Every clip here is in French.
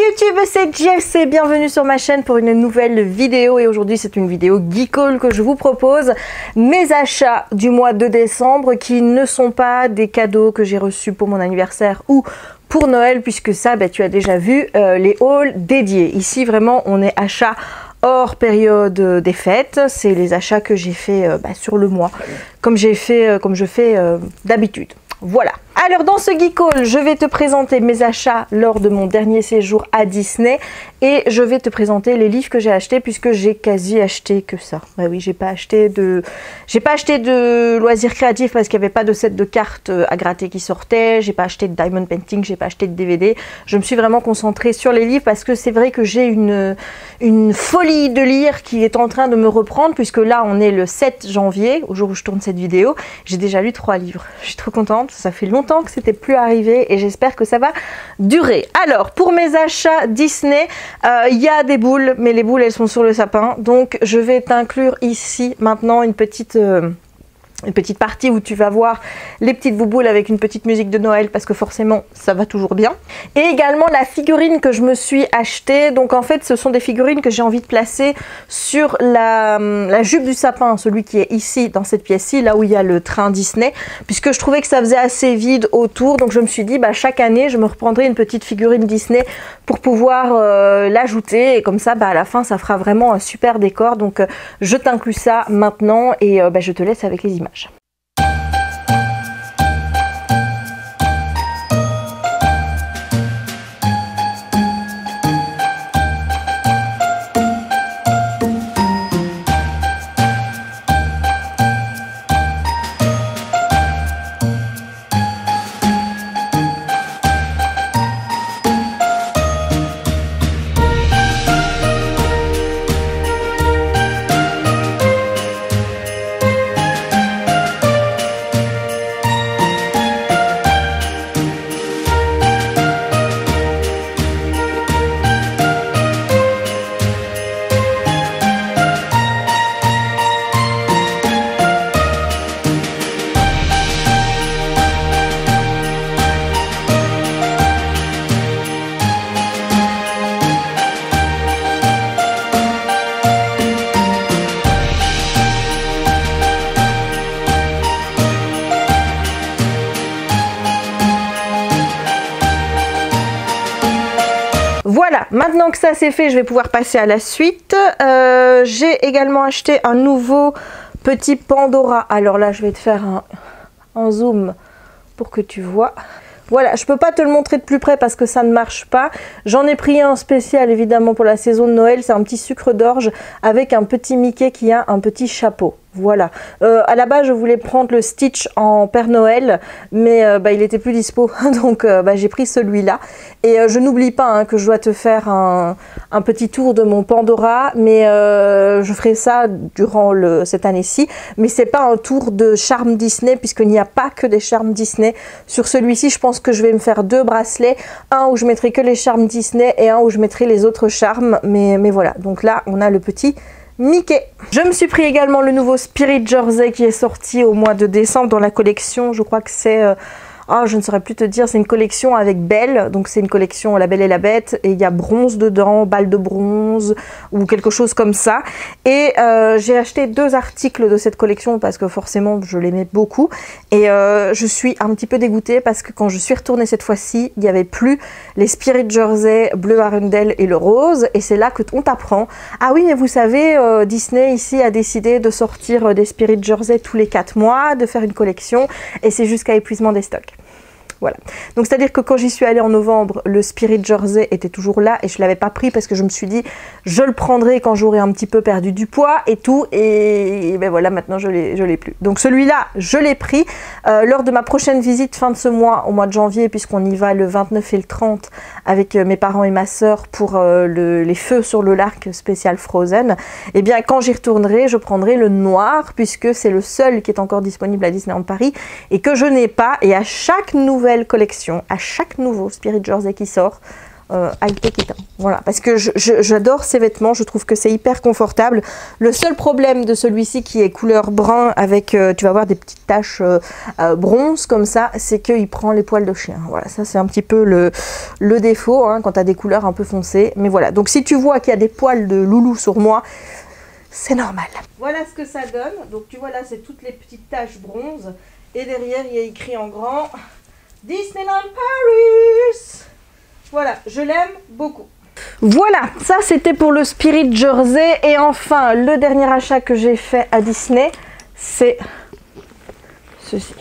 YouTube, c'est Jess et bienvenue sur ma chaîne pour une nouvelle vidéo. Et aujourd'hui c'est une vidéo geek haul que je vous propose. Mes achats du mois de décembre qui ne sont pas des cadeaux que j'ai reçus pour mon anniversaire ou pour Noël, puisque ça tu as déjà vu les hauls dédiés. Ici vraiment on est achat hors période des fêtes. C'est les achats que j'ai fait sur le mois comme je fais d'habitude. Voilà. Alors dans ce geek haul, je vais te présenter mes achats lors de mon dernier séjour à Disney et je vais te présenter les livres que j'ai achetés puisque j'ai quasi acheté que ça. Bah oui, j'ai pas acheté de loisirs créatifs parce qu'il n'y avait pas de set de cartes à gratter qui sortait, j'ai pas acheté de diamond painting, j'ai pas acheté de DVD. Je me suis vraiment concentrée sur les livres parce que c'est vrai que j'ai une folie de lire qui est en train de me reprendre puisque là on est le 7 janvier, au jour où je tourne cette vidéo, j'ai déjà lu 3 livres. Je suis trop contente, ça fait longtemps que c'était plus arrivé et j'espère que ça va durer. Alors pour mes achats Disney, il y a des boules, mais les boules elles sont sur le sapin, donc je vais t'inclure ici maintenant une petite partie où tu vas voir les petites bouboules avec une petite musique de Noël parce que forcément ça va toujours bien. Et également la figurine que je me suis achetée. Donc en fait ce sont des figurines que j'ai envie de placer sur la jupe du sapin, celui qui est ici dans cette pièce-ci, là où il y a le train Disney, puisque je trouvais que ça faisait assez vide autour. Donc je me suis dit chaque année je me reprendrai une petite figurine Disney pour pouvoir l'ajouter et comme ça à la fin ça fera vraiment un super décor. Donc je t'inclus ça maintenant et je te laisse avec les images. Voilà, maintenant que ça c'est fait, je vais pouvoir passer à la suite. J'ai également acheté un nouveau petit Pandora. Alors là, je vais te faire un zoom pour que tu vois. Voilà, je peux pas te le montrer de plus près parce que ça ne marche pas. J'en ai pris un spécial évidemment pour la saison de Noël. C'est un petit sucre d'orge avec un petit Mickey qui a un petit chapeau. Voilà. À la base, je voulais prendre le Stitch en Père Noël, mais il était plus dispo, donc j'ai pris celui-là. Et je n'oublie pas que je dois te faire un petit tour de mon Pandora, mais je ferai ça durant cette année-ci. Mais c'est pas un tour de charme Disney, puisqu'il n'y a pas que des charmes Disney. Sur celui-ci, je pense que je vais me faire 2 bracelets, un où je mettrai que les charmes Disney et un où je mettrai les autres charmes. Mais voilà, donc là, on a le petit Mickey. Je me suis pris également le nouveau Spirit Jersey qui est sorti au mois de décembre dans la collection, je crois que c'est je ne saurais plus te dire, c'est une collection avec Belle, donc c'est une collection La Belle et la Bête, et il y a bronze dedans, balle de bronze, ou quelque chose comme ça. Et j'ai acheté 2 articles de cette collection parce que forcément je l'aimais beaucoup. Et je suis un petit peu dégoûtée parce que quand je suis retournée cette fois-ci, il n'y avait plus les Spirit Jersey bleu Arundel et le rose. Et c'est là que on t'apprend. Ah oui, mais vous savez, Disney ici a décidé de sortir des Spirit Jersey tous les 4 mois, de faire une collection, et c'est jusqu'à épuisement des stocks. Voilà. Donc c'est à dire que quand j'y suis allée en novembre, le Spirit Jersey était toujours là et je ne l'avais pas pris parce que je me suis dit je le prendrai quand j'aurai un petit peu perdu du poids et tout, et voilà, maintenant je l'ai plus. Donc celui-là je l'ai pris lors de ma prochaine visite fin de ce mois, au mois de janvier, puisqu'on y va le 29 et le 30 avec mes parents et ma soeur pour les feux sur le lac spécial Frozen. Et bien quand j'y retournerai, je prendrai le noir puisque c'est le seul qui est encore disponible à Disneyland Paris et que je n'ai pas. Et à chaque nouvelle collection, à chaque nouveau Spirit Jersey qui sort, high-tech éteint. Voilà, parce que j'adore ces vêtements, je trouve que c'est hyper confortable. Le seul problème de celui-ci qui est couleur brun avec, tu vas voir des petites taches bronze comme ça, c'est qu'il prend les poils de chien. Voilà, ça c'est un petit peu le défaut hein, quand tu as des couleurs un peu foncées. Mais voilà, donc si tu vois qu'il y a des poils de loulou sur moi, c'est normal. Voilà ce que ça donne. Donc tu vois là, c'est toutes les petites taches bronze. Et derrière, il y a écrit en grand Disneyland Paris. Voilà, je l'aime beaucoup. Voilà, ça c'était pour le Spirit Jersey. Et enfin, le dernier achat que j'ai fait à Disney, c'est ceci.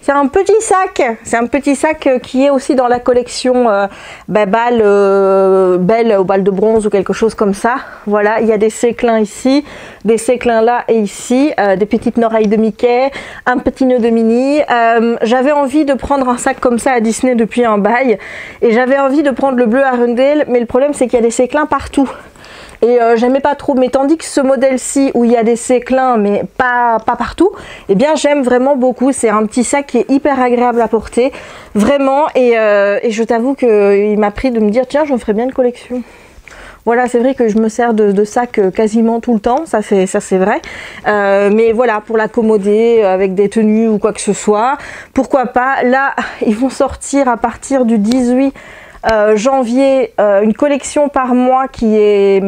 C'est un petit sac qui est aussi dans la collection Belle aux balles de bronze ou quelque chose comme ça. Voilà, il y a des séclins ici, des séclins là et ici, des petites oreilles de Mickey, un petit nœud de Minnie. J'avais envie de prendre un sac comme ça à Disney depuis un bail et j'avais envie de prendre le bleu Arundel, mais le problème c'est qu'il y a des séclins partout. Et j'aimais pas trop, mais tandis que ce modèle-ci où il y a des séclins mais pas partout, eh bien j'aime vraiment beaucoup. C'est un petit sac qui est hyper agréable à porter, vraiment, et je t'avoue qu'il m'a pris de me dire tiens, je me ferais bien une collection. Voilà, c'est vrai que je me sers de sac quasiment tout le temps, ça c'est vrai. Mais voilà, pour l'accommoder avec des tenues ou quoi que ce soit, pourquoi pas. Là, ils vont sortir à partir du 18 janvier une collection par mois qui est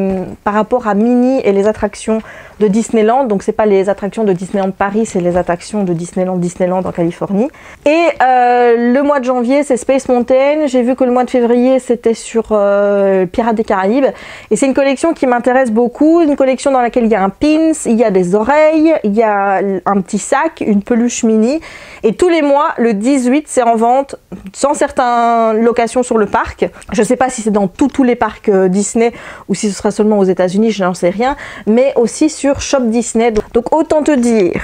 par rapport à Minnie et les attractions de Disneyland. Donc c'est pas les attractions de Disneyland Paris, c'est les attractions de Disneyland en Californie. Et le mois de janvier c'est Space Mountain. J'ai vu que le mois de février c'était sur Pirates des Caraïbes. Et c'est une collection qui m'intéresse beaucoup. Une collection dans laquelle il y a un pins, il y a des oreilles, il y a un petit sac, une peluche Minnie. Et tous les mois, le 18, c'est en vente sans certaines locations sur le parc. Je ne sais pas si c'est dans tous les parcs Disney ou si ce sera seulement aux États-Unis, je n'en sais rien. Mais aussi sur Shop Disney. Donc autant te dire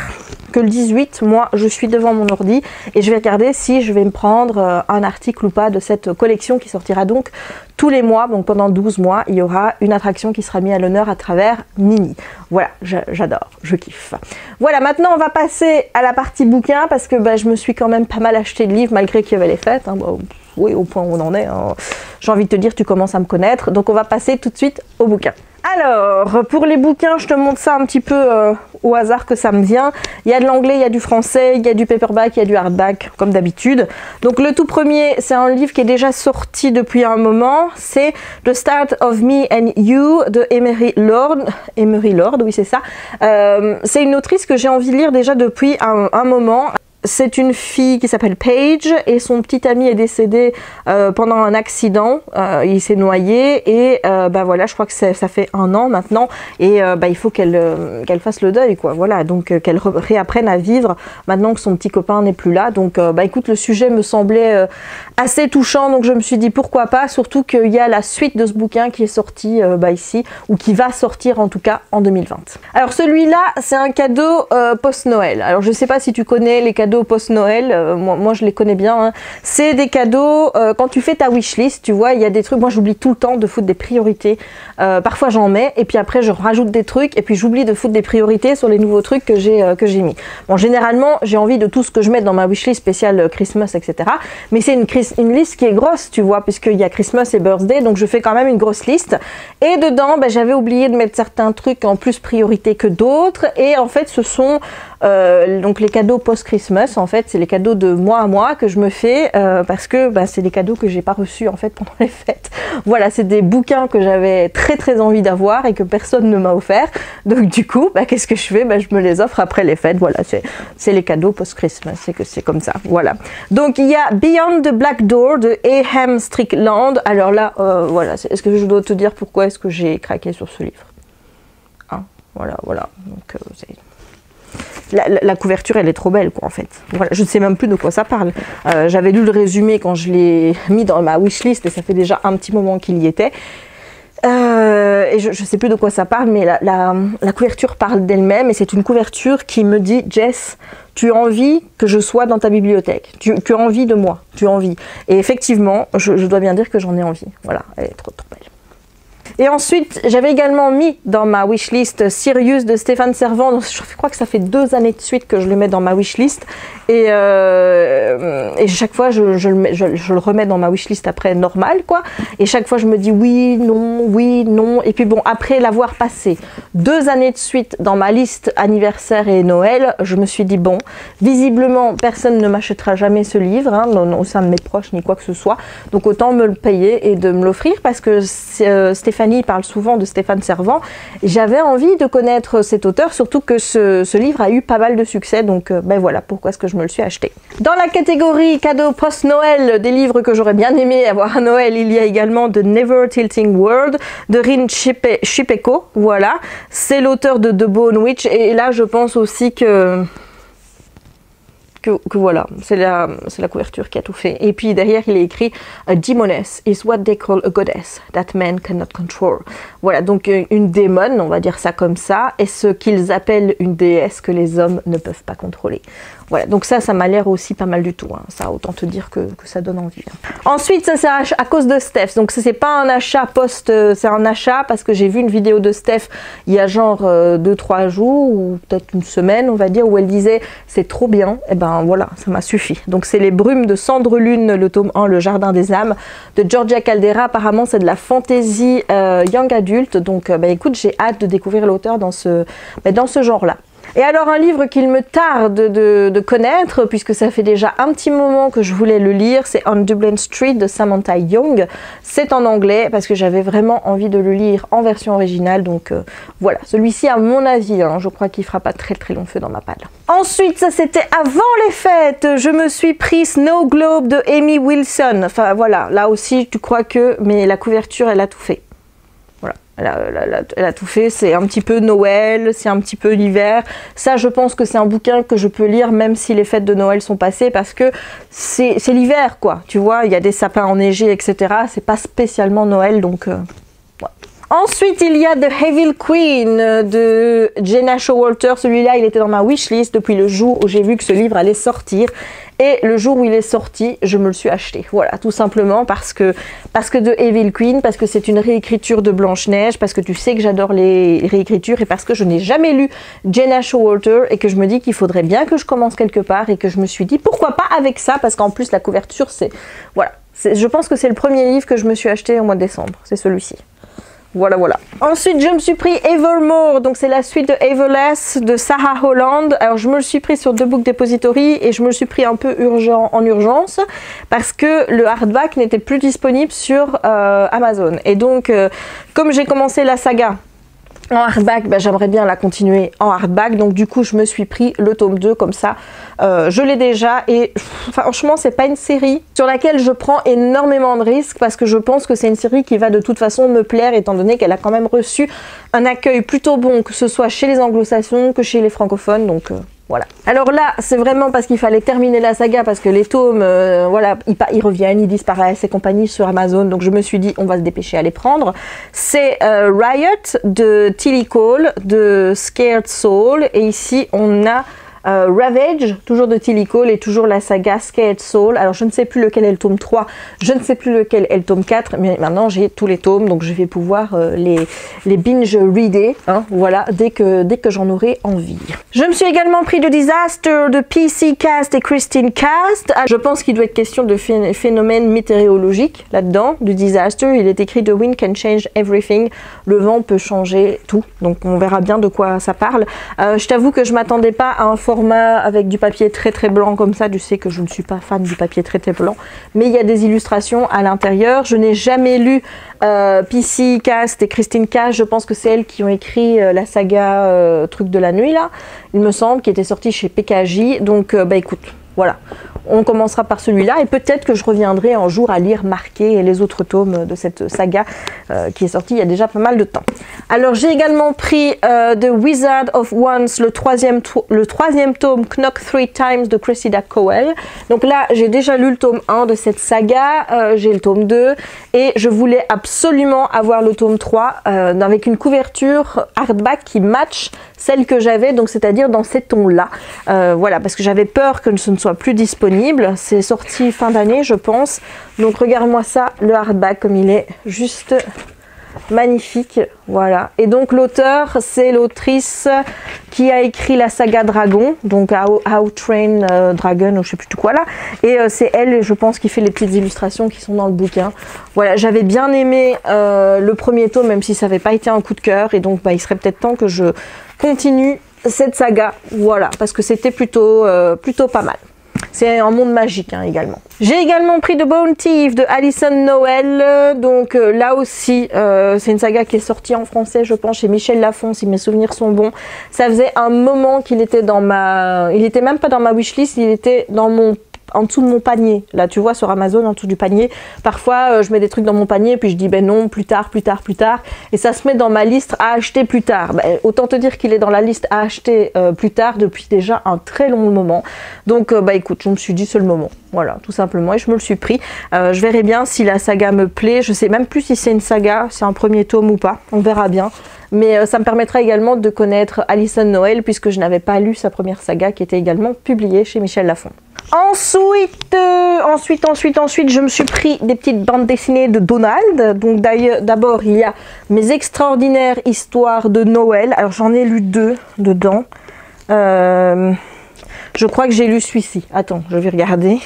que le 18, moi, je suis devant mon ordi et je vais regarder si je vais me prendre un article ou pas de cette collection qui sortira donc tous les mois. Donc pendant 12 mois, il y aura une attraction qui sera mise à l'honneur à travers Minnie. Voilà, j'adore, je kiffe. Voilà, maintenant on va passer à la partie bouquin parce que je me suis quand même pas mal acheté de livres malgré qu'il y avait les fêtes. Hein. Bon, oui, au point où on en est, hein. J'ai envie de te dire, tu commences à me connaître. Donc on va passer tout de suite aux bouquins. Alors, pour les bouquins, je te montre ça un petit peu au hasard que ça me vient. Il y a de l'anglais, il y a du français, il y a du paperback, il y a du hardback, comme d'habitude. Donc le tout premier, c'est un livre qui est déjà sorti depuis un moment. C'est The Start of Me and You de Emery Lord. Emery Lord, oui c'est ça. C'est une autrice que j'ai envie de lire déjà depuis un moment. C'est une fille qui s'appelle Paige et son petit ami est décédé pendant un accident. Il s'est noyé et voilà, je crois que ça fait 1 an maintenant et il faut qu'elle fasse le deuil, quoi. Voilà, donc qu'elle réapprenne à vivre maintenant que son petit copain n'est plus là. Donc écoute, le sujet me semblait assez touchant, donc je me suis dit pourquoi pas, surtout qu'il y a la suite de ce bouquin qui est sorti ici, ou qui va sortir en tout cas en 2020. Alors celui-là, c'est un cadeau post-Noël. Alors je sais pas si tu connais les cadeaux post-Noël, moi je les connais bien, hein. C'est des cadeaux, quand tu fais ta wishlist, tu vois, il y a des trucs, moi j'oublie tout le temps de foutre des priorités, parfois j'en mets, et puis après je rajoute des trucs, et puis j'oublie de foutre des priorités sur les nouveaux trucs que j'ai mis. Bon, généralement, j'ai envie de tout ce que je mets dans ma wishlist spéciale Christmas, etc. Mais c'est une liste qui est grosse, tu vois, puisqu'il y a Christmas et Birthday, donc je fais quand même une grosse liste, et dedans, j'avais oublié de mettre certains trucs en plus priorité que d'autres, et en fait, ce sont donc les cadeaux post-Christmas, en fait, c'est les cadeaux de mois à mois que je me fais parce que c'est des cadeaux que j'ai pas reçus en fait pendant les fêtes. Voilà, c'est des bouquins que j'avais très envie d'avoir et que personne ne m'a offert. Donc du coup, qu'est-ce que je fais? Je me les offre après les fêtes. Voilà, c'est les cadeaux post-Christmas, c'est comme ça. Voilà. Donc il y a Beyond the Black Door de A.M. Strickland. Alors là, voilà, est-ce que je dois te dire pourquoi est-ce que j'ai craqué sur ce livre? Hein, voilà. Donc c'est... La couverture elle est trop belle, quoi, en fait. Voilà, je ne sais même plus de quoi ça parle. J'avais lu le résumé quand je l'ai mis dans ma wishlist et ça fait déjà un petit moment qu'il y était. Et je ne sais plus de quoi ça parle, mais la couverture parle d'elle-même et c'est une couverture qui me dit: Jess, tu as envie que je sois dans ta bibliothèque, tu as envie de moi, tu as envie. Et effectivement, je dois bien dire que j'en ai envie. Voilà, elle est trop belle. Et ensuite, j'avais également mis dans ma wishlist Sirius de Stéphane Servan. Donc, je crois que ça fait 2 années de suite que je le mets dans ma wishlist. Et chaque fois, je le remets dans ma wishlist après normal, quoi. Et chaque fois, je me dis oui, non. Et puis bon, après l'avoir passé 2 années de suite dans ma liste anniversaire et Noël, je me suis dit bon, visiblement, personne ne m'achètera jamais ce livre, hein, non, au sein de mes proches ni quoi que ce soit. Donc autant me le payer et de me l'offrir parce que Stéphanie parle souvent de Stéphane Servan. J'avais envie de connaître cet auteur, surtout que ce livre a eu pas mal de succès. Donc ben voilà pourquoi est-ce que je me le suis acheté. Dans la catégorie cadeau post-Noël des livres que j'aurais bien aimé avoir à Noël, il y a également The Never Tilting World de Rin Chipeco. Voilà, c'est l'auteur de The Bone Witch et là je pense aussi que voilà, c'est la couverture qui a tout fait. Et puis derrière, il est écrit A demoness is what they call a goddess that man cannot control. Voilà, donc une démone, on va dire ça comme ça, est ce qu'ils appellent une déesse que les hommes ne peuvent pas contrôler. Voilà, donc ça m'a l'air aussi pas mal du tout. Hein. Ça, autant te dire que ça donne envie. Hein. Ensuite, ça c'est à cause de Steph. Donc c'est pas un achat c'est un achat parce que j'ai vu une vidéo de Steph il y a genre 2-3 jours ou peut-être une semaine, on va dire, où elle disait c'est trop bien. Et ben voilà, ça m'a suffi. Donc c'est Les Brumes de Cendre Lune, le tome 1, Le Jardin des âmes de Georgia Caldera. Apparemment c'est de la fantasy young adulte. Donc bah, écoute, j'ai hâte de découvrir l'auteur dans ce genre-là. Et alors un livre qu'il me tarde de connaître, puisque ça fait déjà un petit moment que je voulais le lire, c'est On Dublin Street de Samantha Young. C'est en anglais parce que j'avais vraiment envie de le lire en version originale, donc voilà. Celui-ci, à mon avis, hein, je crois qu'il fera pas très long feu dans ma palle. Ensuite, ça c'était avant les fêtes, je me suis pris Snow Globe de Amy Wilson. Enfin voilà, là aussi tu crois que, mais la couverture elle a tout fait. Voilà. Elle a tout fait, c'est un petit peu Noël, c'est un petit peu l'hiver. Ça, je pense que c'est un bouquin que je peux lire même si les fêtes de Noël sont passées parce que c'est l'hiver, quoi. Tu vois, il y a des sapins enneigés, etc. C'est pas spécialement Noël, donc... Ouais. Ensuite, il y a The Evil Queen de Jenna Showalter. Celui-là, il était dans ma wishlist depuis le jour où j'ai vu que ce livre allait sortir. Et le jour où il est sorti, je me le suis acheté. Voilà, tout simplement parce que The Evil Queen, parce que c'est une réécriture de Blanche-Neige, parce que tu sais que j'adore les réécritures et parce que je n'ai jamais lu Jenna Showalter et que je me dis qu'il faudrait bien que je commence quelque part et que je me suis dit pourquoi pas avec ça, parce qu'en plus la couverture c'est... Voilà, je pense que c'est le premier livre que je me suis acheté au mois de décembre, c'est celui-ci. Voilà, voilà. Ensuite, je me suis pris Evermore, donc c'est la suite de Everless de Sarah Holland. Alors, je me le suis pris sur The Book Depository et je me le suis pris un peu en urgence parce que le hardback n'était plus disponible sur Amazon. Et donc, comme j'ai commencé la saga en hardback, ben, j'aimerais bien la continuer en hardback, donc du coup je me suis pris le tome 2 comme ça, je l'ai déjà et franchement c'est pas une série sur laquelle je prends énormément de risques parce que je pense que c'est une série qui va de toute façon me plaire étant donné qu'elle a quand même reçu un accueil plutôt bon, que ce soit chez les anglo-saxons que chez les francophones, donc... Voilà. Alors là, c'est vraiment parce qu'il fallait terminer la saga, parce que les tomes, voilà, ils reviennent, ils disparaissent et compagnie sur Amazon. Donc je me suis dit, on va se dépêcher à les prendre. C'est Riot de Tilly Cole, de Scared Soul. Et ici, on a Ravage, toujours de Tilly Cole et toujours la saga Scared Soul. Alors je ne sais plus lequel est le tome 3, je ne sais plus lequel est le tome 4, mais maintenant j'ai tous les tomes, donc je vais pouvoir les binge-reader, hein, voilà, dès que j'en aurai envie. Je me suis également pris The Disaster de PC Cast et Christine Cast. Je pense qu'il doit être question de phénomènes météorologiques là-dedans. The Disaster, il est écrit The wind can change everything. Le vent peut changer tout, donc on verra bien de quoi ça parle. Je t'avoue que je m'attendais pas à un format avec du papier très très blanc comme ça. Tu sais que je ne suis pas fan du papier très très blanc, mais il y a des illustrations à l'intérieur. Je n'ai jamais lu PC Cast et Christine Cast. Je pense que c'est elles qui ont écrit la saga Truc de la nuit là, il me semble, qui était sortie chez PKJ. Donc bah écoute, voilà, on commencera par celui-là et peut-être que je reviendrai un jour à lire Marqué et les autres tomes de cette saga qui est sortie il y a déjà pas mal de temps. Alors j'ai également pris The Wizard of Once, le troisième tome, Knock Three Times de Cressida Cowell. Donc là j'ai déjà lu le tome 1 de cette saga, j'ai le tome 2 et je voulais absolument avoir le tome 3 avec une couverture hardback qui match celle que j'avais, donc c'est-à-dire dans ces tons-là. Voilà, parce que j'avais peur que ce ne soit plus disponible. C'est sorti fin d'année, je pense. Donc regarde-moi ça, le hardback comme il est, juste magnifique, voilà. Et donc l'auteur, c'est l'autrice qui a écrit la saga Dragon, donc How Train Dragon, ou je sais plus tout quoi là. Et c'est elle, je pense, qui fait les petites illustrations qui sont dans le bouquin. Voilà, j'avais bien aimé le premier tome, même si ça n'avait pas été un coup de cœur. Et donc, bah, il serait peut-être temps que je continue cette saga, voilà, parce que c'était plutôt pas mal. C'est un monde magique hein, également. J'ai également pris The Bone Thief de Alison Noël. Donc là aussi, c'est une saga qui est sortie en français, je pense, chez Michel Lafon, si mes souvenirs sont bons. Ça faisait un moment qu'il était dans ma... Il était même pas dans ma wishlist, il était dans mon... en dessous de mon panier. Là, tu vois, sur Amazon, en dessous du panier. Parfois, je mets des trucs dans mon panier, puis je dis, ben non, plus tard, plus tard, plus tard. Et ça se met dans ma liste à acheter plus tard. Ben, autant te dire qu'il est dans la liste à acheter plus tard depuis déjà un très long moment. Donc, bah écoute, je me suis dit, c'est le moment. Voilà, tout simplement. Et je me le suis pris. Je verrai bien si la saga me plaît. Je sais même plus si c'est une saga, c'est un premier tome ou pas. On verra bien. Mais ça me permettra également de connaître Alison Noël, puisque je n'avais pas lu sa première saga, qui était également publiée chez Michel Lafon. Ensuite, je me suis pris des petites bandes dessinées de Donald. Donc d'abord, il y a mes extraordinaires histoires de Noël. Alors j'en ai lu 2 dedans. Je crois que j'ai lu celui-ci. Attends, je vais regarder.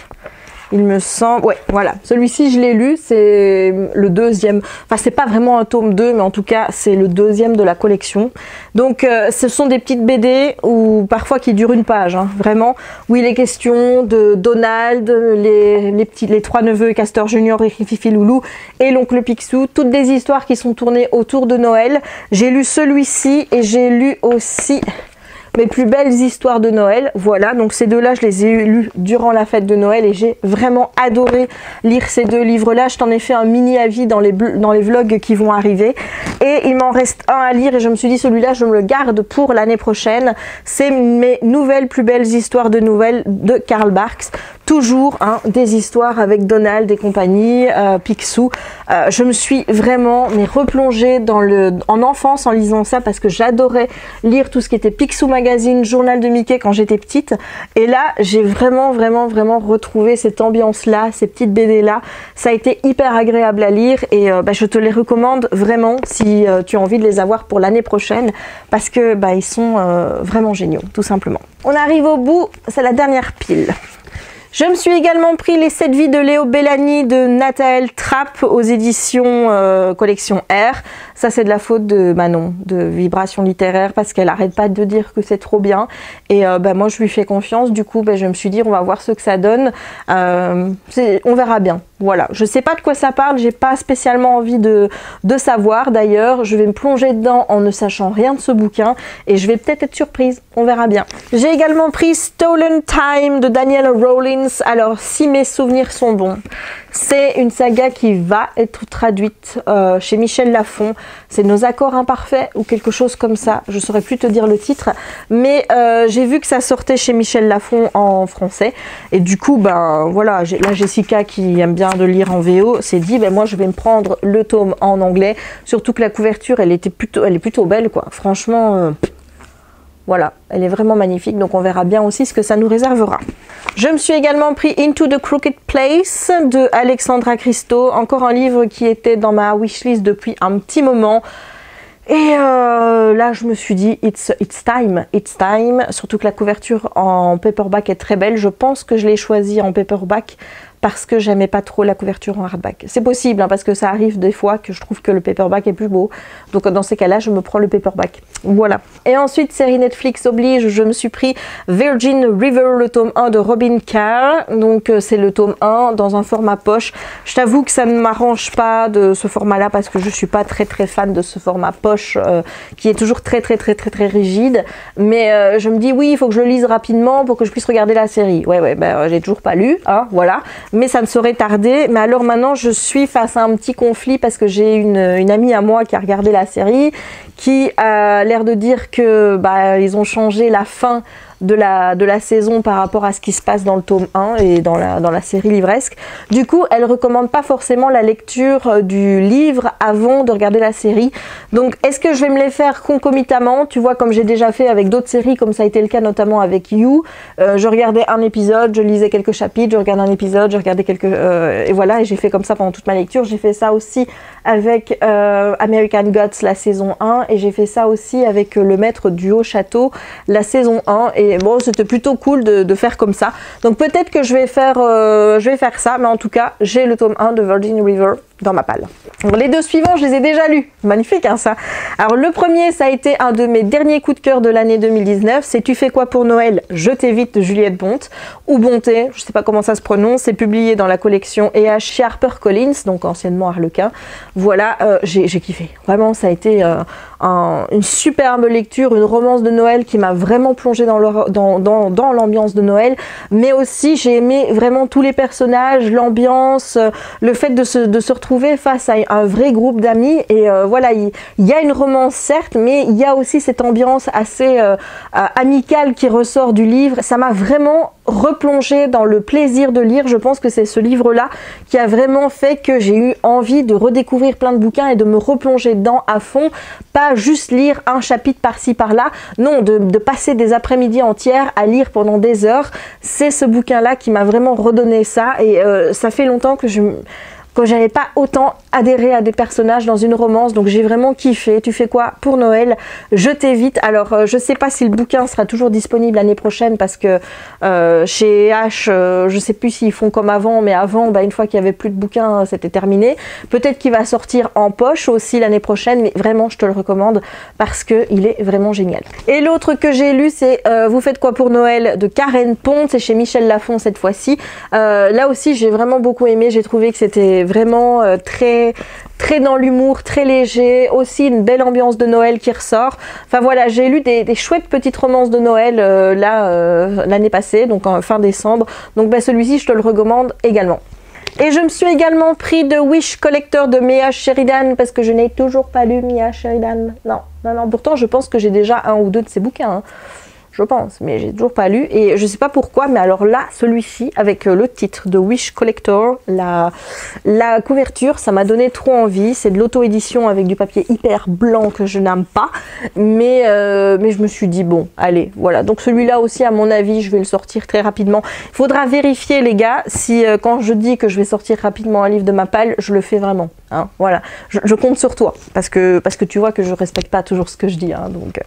Il me semble... Ouais, voilà. Celui-ci, je l'ai lu. C'est le deuxième. Enfin, c'est pas vraiment un tome 2, mais en tout cas, c'est le deuxième de la collection. Donc, ce sont des petites BD ou parfois qui durent une page, hein, vraiment, où il est question de Donald, les 3 neveux, Castor Junior et Fifi Loulou, et l'oncle Picsou. Toutes des histoires qui sont tournées autour de Noël. J'ai lu celui-ci et j'ai lu aussi... Mes plus belles histoires de Noël, voilà, donc ces deux-là, je les ai lus durant la fête de Noël et j'ai vraiment adoré lire ces 2 livres-là. Je t'en ai fait un mini avis dans les vlogs qui vont arriver. Et il m'en reste un à lire et je me suis dit, celui-là, je me le garde pour l'année prochaine. C'est mes nouvelles plus belles histoires de Noël de Karl Barks. Toujours hein, des histoires avec Donald et compagnie, Picsou. Je me suis vraiment replongée en enfance en lisant ça parce que j'adorais lire tout ce qui était Picsou Magazine, Journal de Mickey quand j'étais petite. Et là, j'ai vraiment retrouvé cette ambiance-là, ces petites BD-là. Ça a été hyper agréable à lire et je te les recommande vraiment si tu as envie de les avoir pour l'année prochaine parce que ils sont vraiment géniaux, tout simplement. On arrive au bout, c'est la dernière pile. Je me suis également pris les 7 vies de Léo Bellani de Nathaël Trapp aux éditions Collection R. Ça, c'est de la faute de Manon, de Vibration Littéraire, parce qu'elle arrête pas de dire que c'est trop bien. Et moi, je lui fais confiance. Du coup, je me suis dit, on va voir ce que ça donne. On verra bien. Voilà. Je sais pas de quoi ça parle. J'ai pas spécialement envie de savoir. D'ailleurs, je vais me plonger dedans en ne sachant rien de ce bouquin. Et je vais peut-être être surprise. On verra bien. J'ai également pris Stolen Time de Daniel Rawlins. Alors, si mes souvenirs sont bons, c'est une saga qui va être traduite chez Michel Lafon. C'est Nos accords imparfaits ou quelque chose comme ça. Je ne saurais plus te dire le titre. Mais j'ai vu que ça sortait chez Michel Lafon en français. Et du coup, voilà, là Jessica qui aime bien de lire en VO s'est dit, moi je vais me prendre le tome en anglais. Surtout que la couverture, elle est plutôt belle, quoi. Franchement... Voilà, elle est vraiment magnifique, donc on verra bien aussi ce que ça nous réservera. Je me suis également pris Into the Crooked Place de Alexandra Christo, encore un livre qui était dans ma wishlist depuis un petit moment. Et là, je me suis dit, it's time, surtout que la couverture en paperback est très belle. Je pense que je l'ai choisi en paperback parce que j'aimais pas trop la couverture en hardback. C'est possible, hein, parce que ça arrive des fois que je trouve que le paperback est plus beau. Donc dans ces cas-là, je me prends le paperback. Voilà. Et ensuite, série Netflix oblige, je me suis pris Virgin River, le tome 1 de Robin Carr. Donc c'est le tome 1 dans un format poche. Je t'avoue que ça ne m'arrange pas de ce format-là parce que je suis pas très fan de ce format poche qui est toujours très rigide. Mais je me dis oui, il faut que je le lise rapidement pour que je puisse regarder la série. Ouais, j'ai toujours pas lu, hein, voilà. Mais ça ne saurait tarder. Mais alors maintenant, je suis face à un petit conflit parce que j'ai une amie à moi qui a regardé la série, qui a l'air de dire que ils ont changé la fin la saison par rapport à ce qui se passe dans le tome 1 et dans la série livresque. Du coup, elle recommande pas forcément la lecture du livre avant de regarder la série. Donc, est-ce que je vais me les faire concomitamment? Tu vois, comme j'ai déjà fait avec d'autres séries, comme ça a été le cas notamment avec You. Je regardais un épisode, je lisais quelques chapitres, je regardais un épisode, je regardais quelques... et voilà, et j'ai fait comme ça pendant toute ma lecture. J'ai fait ça aussi avec American Gods, la saison 1, et j'ai fait ça aussi avec Le Maître du Haut Château, la saison 1, et bon, c'était plutôt cool de faire comme ça. Donc peut-être que je vais faire ça, mais en tout cas, j'ai le tome 1 de Virgin River dans ma palle. Donc, les deux suivants, je les ai déjà lus. Magnifique, hein, ça. Alors, le premier, ça a été un de mes derniers coups de cœur de l'année 2019. C'est Tu fais quoi pour Noël? Je t'évite de Juliette Bonte, ou Bonté, je sais pas comment ça se prononce. C'est publié dans la collection EH chez HarperCollins, donc anciennement Harlequin. Voilà, j'ai kiffé. Vraiment, ça a été une superbe lecture, une romance de Noël qui m'a vraiment plongée dans l'ambiance de Noël. Mais aussi, j'ai aimé vraiment tous les personnages, l'ambiance, le fait de se retrouver face à un vrai groupe d'amis. Et voilà, il y a une romance certes, mais il y a aussi cette ambiance assez amicale qui ressort du livre. Ça m'a vraiment replongé dans le plaisir de lire. Je pense que c'est ce livre-là qui a vraiment fait que j'ai eu envie de redécouvrir plein de bouquins et de me replonger dedans à fond. Pas juste lire un chapitre par-ci par-là, non, de passer des après-midi entières à lire pendant des heures. C'est ce bouquin-là qui m'a vraiment redonné ça, et ça fait longtemps que j'avais pas autant adhéré à des personnages dans une romance, donc j'ai vraiment kiffé. Tu fais quoi pour Noël? Je t'évite. Alors je sais pas si le bouquin sera toujours disponible l'année prochaine, parce que chez H, je sais plus s'ils font comme avant, mais avant, une fois qu'il y avait plus de bouquins, c'était terminé. Peut-être qu'il va sortir en poche aussi l'année prochaine, mais vraiment je te le recommande parce que il est vraiment génial. Et l'autre que j'ai lu, c'est Vous faites quoi pour Noël de Karen Pont, c'est chez Michel Lafon cette fois-ci. Là aussi j'ai vraiment beaucoup aimé, j'ai trouvé que c'était vraiment très dans l'humour, très léger, aussi une belle ambiance de Noël qui ressort. Enfin voilà, j'ai lu des chouettes petites romances de Noël l'année passée, donc en fin décembre. Donc celui-ci je te le recommande également. Et je me suis également pris de Wish Collector de Mia Sheridan, parce que je n'ai toujours pas lu Mia Sheridan. Non, pourtant je pense que j'ai déjà un ou deux de ses bouquins, hein. Je pense, mais j'ai toujours pas lu, et je sais pas pourquoi, mais alors là, celui-ci, avec le titre de Wish Collector, la couverture, ça m'a donné trop envie. C'est de l'auto-édition avec du papier hyper blanc que je n'aime pas, mais je me suis dit, bon, allez, voilà. Donc celui-là aussi, à mon avis, je vais le sortir très rapidement. Il faudra vérifier, les gars, si quand je dis que je vais sortir rapidement un livre de ma palle, je le fais vraiment. Hein, voilà, je compte sur toi, parce que tu vois que je respecte pas toujours ce que je dis, hein, donc.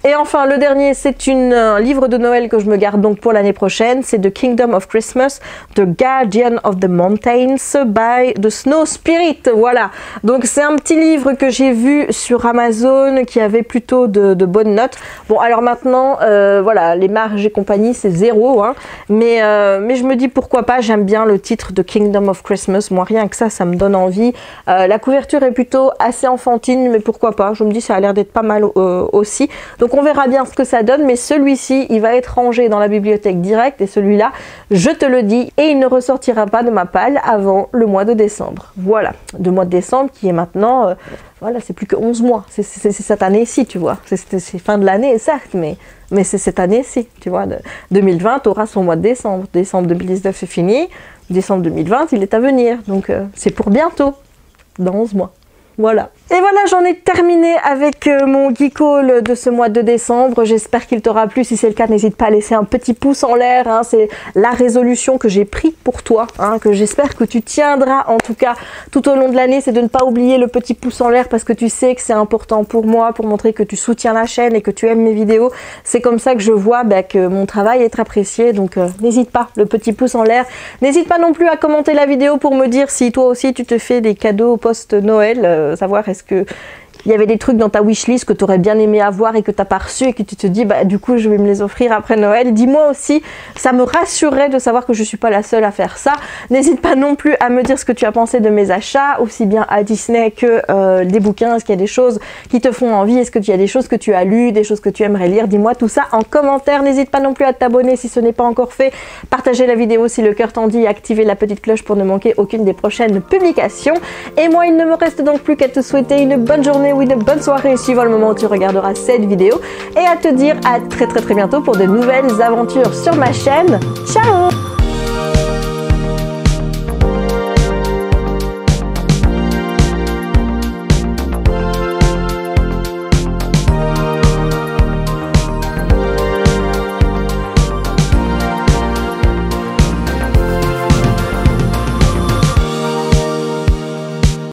Et enfin, le dernier, c'est un livre de Noël que je me garde donc pour l'année prochaine. C'est The Kingdom of Christmas, The Guardian of the Mountains by the Snow Spirit. Voilà, donc c'est un petit livre que j'ai vu sur Amazon qui avait plutôt de bonnes notes. Bon, alors maintenant, voilà, les marges et compagnie, c'est 0, hein, mais je me dis pourquoi pas. J'aime bien le titre de Kingdom of Christmas, moi rien que ça me donne envie. La couverture est plutôt assez enfantine, mais pourquoi pas, je me dis ça a l'air d'être pas mal aussi. Donc on verra bien ce que ça donne, mais celui-ci, il va être rangé dans la bibliothèque direct, et celui-là, je te le dis, et il ne ressortira pas de ma palle avant le mois de décembre. Voilà, le mois de décembre qui est maintenant, voilà, c'est plus que 11 mois, c'est cette année-ci, tu vois, c'est fin de l'année, certes, mais c'est cette année-ci, tu vois, 2020 aura son mois de décembre, décembre 2019 c'est fini, décembre 2020 il est à venir, donc c'est pour bientôt, dans 11 mois. Voilà. Et voilà, j'en ai terminé avec mon geek haul de ce mois de décembre. J'espère qu'il t'aura plu. Si c'est le cas, n'hésite pas à laisser un petit pouce en l'air, hein. C'est la résolution que j'ai prise pour toi, hein, que j'espère que tu tiendras en tout cas tout au long de l'année. C'est de ne pas oublier le petit pouce en l'air, parce que tu sais que c'est important pour moi, pour montrer que tu soutiens la chaîne et que tu aimes mes vidéos. C'est comme ça que je vois que mon travail est apprécié. Donc n'hésite pas, le petit pouce en l'air. N'hésite pas non plus à commenter la vidéo pour me dire si toi aussi tu te fais des cadeaux post-Noël, savoir est-ce que il y avait des trucs dans ta wishlist que tu aurais bien aimé avoir et que tu n'as pas reçu, et que tu te dis du coup je vais me les offrir après Noël. Dis-moi aussi, ça me rassurerait de savoir que je suis pas la seule à faire ça. N'hésite pas non plus à me dire ce que tu as pensé de mes achats, aussi bien à Disney que des bouquins. Est-ce qu'il y a des choses qui te font envie? Est-ce qu'il y a des choses que tu as lues, des choses que tu aimerais lire? Dis-moi tout ça en commentaire. N'hésite pas non plus à t'abonner si ce n'est pas encore fait, partager la vidéo si le cœur t'en dit, et activer la petite cloche pour ne manquer aucune des prochaines publications. Et moi, il ne me reste donc plus qu'à te souhaiter une bonne journée, journée ou une bonne soirée suivant le moment où tu regarderas cette vidéo et à te dire à très bientôt pour de nouvelles aventures sur ma chaîne. Ciao!